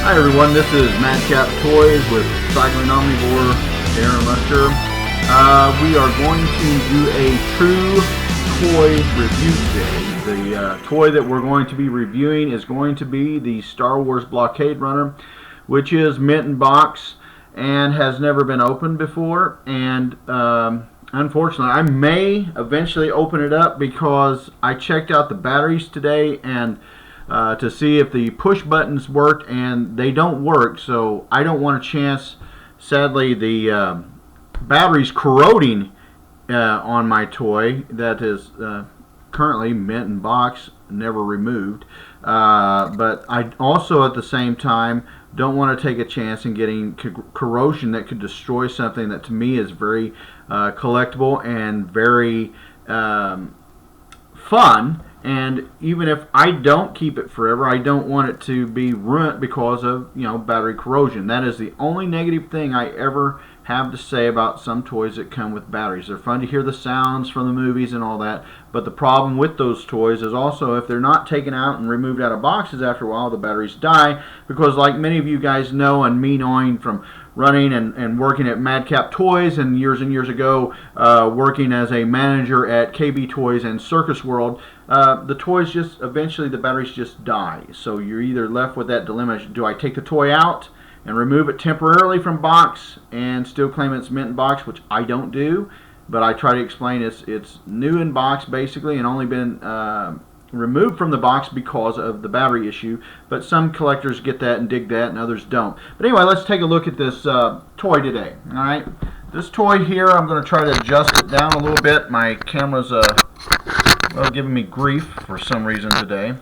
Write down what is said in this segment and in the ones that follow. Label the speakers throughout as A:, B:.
A: Hi everyone, this is Madcap Toys with Cycling Omnivore Darren Lester. We are going to do a true toy review today. The toy that we're going to be reviewing is going to be the Star Wars Blockade Runner, which is mint in box and has never been opened before. And unfortunately, I may eventually open it up because I checked out the batteries today and to see if the push buttons worked, and they don't work, so I don't want a chance, sadly, the batteries corroding on my toy that is currently mint in box, never removed. But I also at the same time don't want to take a chance in getting corrosion that could destroy something that to me is very collectible and very fun. And even if I don't keep it forever, I don't want it to be ruined because of, battery corrosion. That is the only negative thing I ever have to say about some toys that come with batteries. They're fun to hear the sounds from the movies and all that, but the problem with those toys is also if they're not taken out and removed out of boxes after a while, the batteries die, because like many of you guys know, and me knowing from running and working at Madcap Toys and years ago working as a manager at KB Toys and Circus World, the toys just eventually the batteries just die. So you're either left with that dilemma: do I take the toy out and remove it temporarily from box and still claim it's mint in box, which I don't do, but I try to explain it's new in box basically and only been removed from the box because of the battery issue. But some collectors get that and dig that and others don't. But anyway, let's take a look at this toy today. Alright, this toy here, I'm going to try to adjust it down a little bit. My camera's giving me grief for some reason today.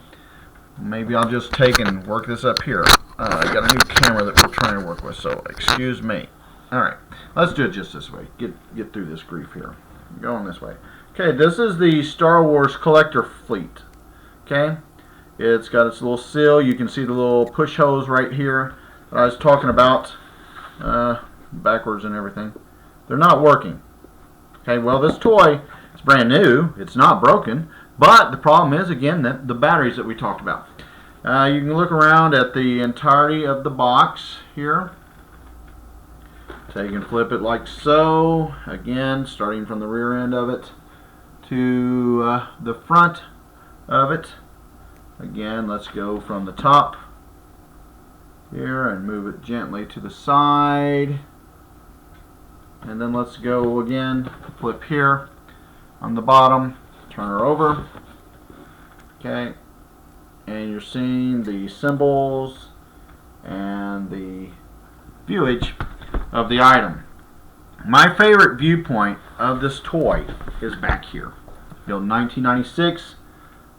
A: Maybe I'll just take and work this up here. I got a new camera that we're trying to work with, so excuse me. Alright, let's do it just this way. Get through this grief here. Going this way. Okay, this is the Star Wars collector fleet. Okay, it's got its little seal. You can see the little push hose right here that I was talking about, backwards and everything. They're not working. Okay, well, this toy is brand new. It's not broken, but the problem is, again, the batteries that we talked about. You can look around at the entirety of the box here. So you can flip it like so. Again, starting from the rear end of it to the front of it. Again, let's go from the top here and move it gently to the side, and then let's go again, flip here on the bottom, turn her over. Okay, and you're seeing the symbols and the viewage of the item. My favorite viewpoint of this toy is back here. Built in 1996,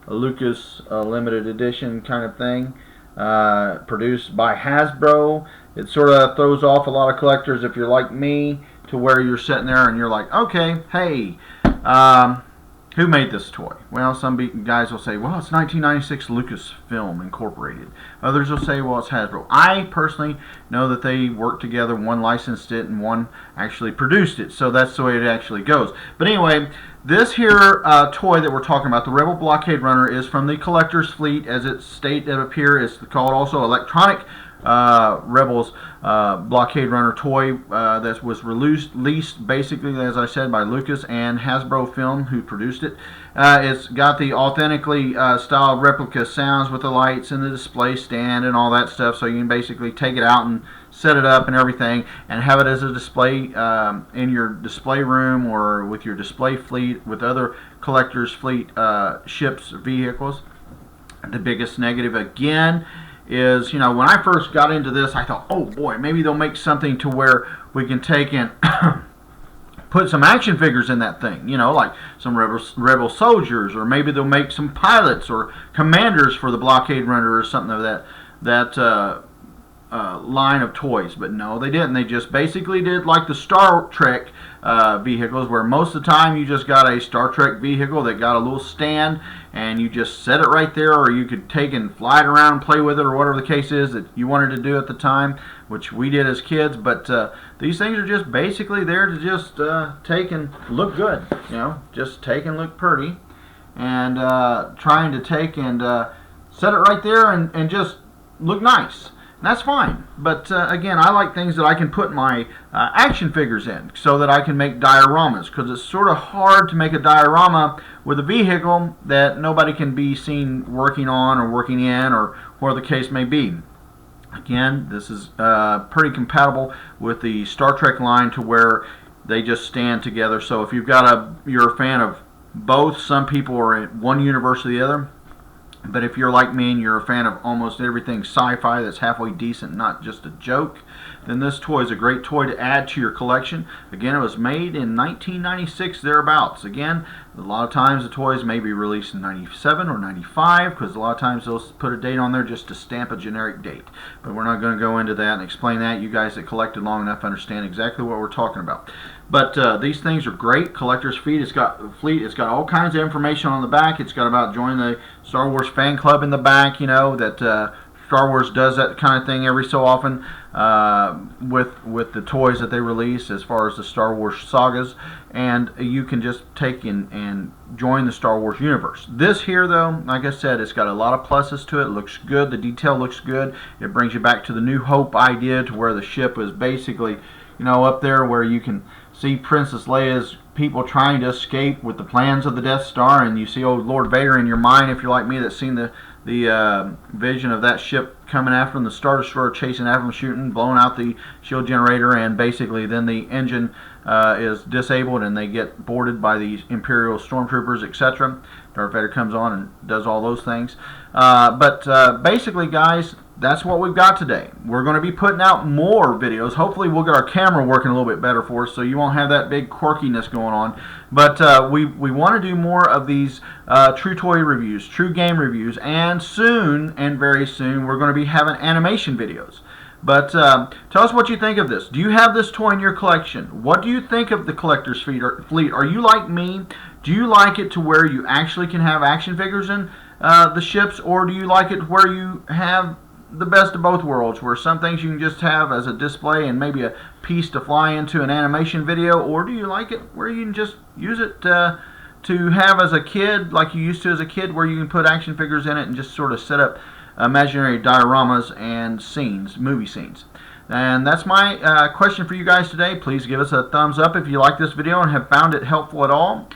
A: a Lucas limited edition kind of thing, produced by Hasbro. It sort of throws off a lot of collectors if you're like me, to where you're sitting there and you're like, okay, hey, who made this toy? Well, some guys will say, well, it's 1996 Lucasfilm Incorporated. Others will say, well, it's Hasbro. I personally know that they worked together. One licensed it and one actually produced it. So that's the way it actually goes. But anyway, this here toy that we're talking about, the Rebel Blockade Runner, is from the collector's fleet, as it states up here. It's called also Electronic Rebels Blockade Runner toy that was released basically, as I said, by Lucas and Hasbro Film, who produced it. It's got the authentically styled replica sounds with the lights and the display stand and all that stuff, so you can basically take it out and set it up and everything and have it as a display in your display room or with your display fleet with other collectors fleet ships or vehicles. The biggest negative again is, when I first got into this, I thought, oh boy, maybe they'll make something to where we can take and put some action figures in that thing, like some rebel soldiers, or maybe they'll make some pilots or commanders for the Blockade Runner or something of that line of toys. But no, they didn't. They just basically did like the Star Trek vehicles, where most of the time you just got a Star Trek vehicle that got a little stand and you just set it right there, or you could take and fly it around and play with it, or whatever the case is that you wanted to do at the time, which we did as kids. But these things are just basically there to just take and look good, just take and look pretty, and trying to take and set it right there and just look nice. That's fine. But again, I like things that I can put my action figures in so that I can make dioramas, because it's sort of hard to make a diorama with a vehicle that nobody can be seen working on or working in, or where the case may be. Again, this is pretty compatible with the Star Trek line, to where they just stand together. So if you're a fan of both, some people are in one universe or the other. But if you're like me and you're a fan of almost everything sci-fi that's halfway decent, not just a joke, then this toy is a great toy to add to your collection. Again, it was made in 1996, thereabouts. Again, a lot of times the toys may be released in 97 or 95, because a lot of times they'll put a date on there just to stamp a generic date. But we're not going to go into that and explain that. You guys that collected long enough understand exactly what we're talking about. But these things are great. Collector's Fleet. It's got all kinds of information on the back. It's got about join the Star Wars fan club in the back. You know that Star Wars does that kind of thing every so often with the toys that they release, as far as the Star Wars sagas. And you can just take and join the Star Wars universe. This here, though, like I said, it's got a lot of pluses to it. It looks good. The detail looks good. It brings you back to the New Hope idea, to where the ship is basically, you know, up there where you can see Princess Leia's people trying to escape with the plans of the Death Star, and you see old Lord Vader in your mind, if you're like me, that's seen the vision of that ship coming after them, the Star Destroyer chasing after them, shooting, blowing out the shield generator, and basically then the engine is disabled and they get boarded by the Imperial stormtroopers, etc. Darth Vader comes on and does all those things. But basically, guys, that's what we've got today. We're going to be putting out more videos. Hopefully we'll get our camera working a little bit better for us, so you won't have that big quirkiness going on. But we want to do more of these true toy reviews, true game reviews, and soon, and very soon, we're going to be having animation videos. But tell us what you think of this. Do you have this toy in your collection? What do you think of the Collector's Fleet? Are you like me? Do you like it to where you actually can have action figures in the ships, or do you like it where you have the best of both worlds, where some things you can just have as a display and maybe a piece to fly into an animation video? Or do you like it where you can just use it to have as a kid, like you used to as a kid, where you can put action figures in it and just sort of set up imaginary dioramas and scenes, movie scenes? And that's my question for you guys today. Please give us a thumbs up if you like this video and have found it helpful at all.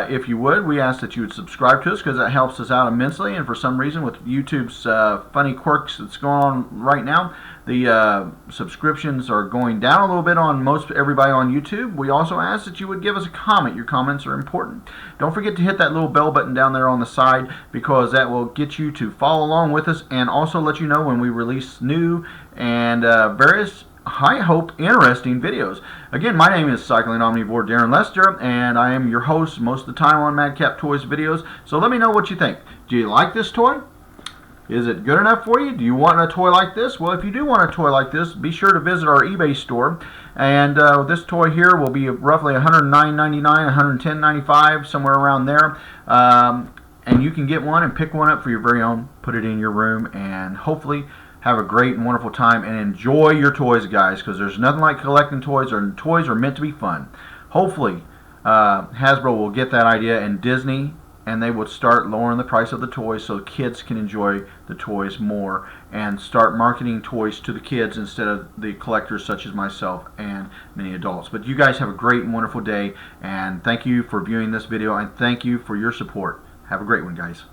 A: If you would, we ask that you would subscribe to us, because that helps us out immensely. And for some reason, with YouTube's funny quirks that's going on right now, the subscriptions are going down a little bit on most everybody on YouTube. We also ask that you would give us a comment. Your comments are important. Don't forget to hit that little bell button down there on the side, because that will get you to follow along with us, and also let you know when we release new and various, I hope, interesting videos. Again, my name is Cycling Omnivore Darren Lester, and I am your host most of the time on Madcap Toys videos. So let me know what you think. Do you like this toy? Is it good enough for you? Do you want a toy like this? Well, if you do want a toy like this, be sure to visit our eBay store. And this toy here will be roughly $109.99, $110.95, somewhere around there. And you can get one and pick one up for your very own, put it in your room, and hopefully have a great and wonderful time and enjoy your toys, guys, because there's nothing like collecting toys, or toys are meant to be fun. Hopefully Hasbro will get that idea, and Disney, and they would start lowering the price of the toys so kids can enjoy the toys more, and start marketing toys to the kids instead of the collectors such as myself and many adults. But you guys have a great and wonderful day, and thank you for viewing this video, and thank you for your support. Have a great one, guys.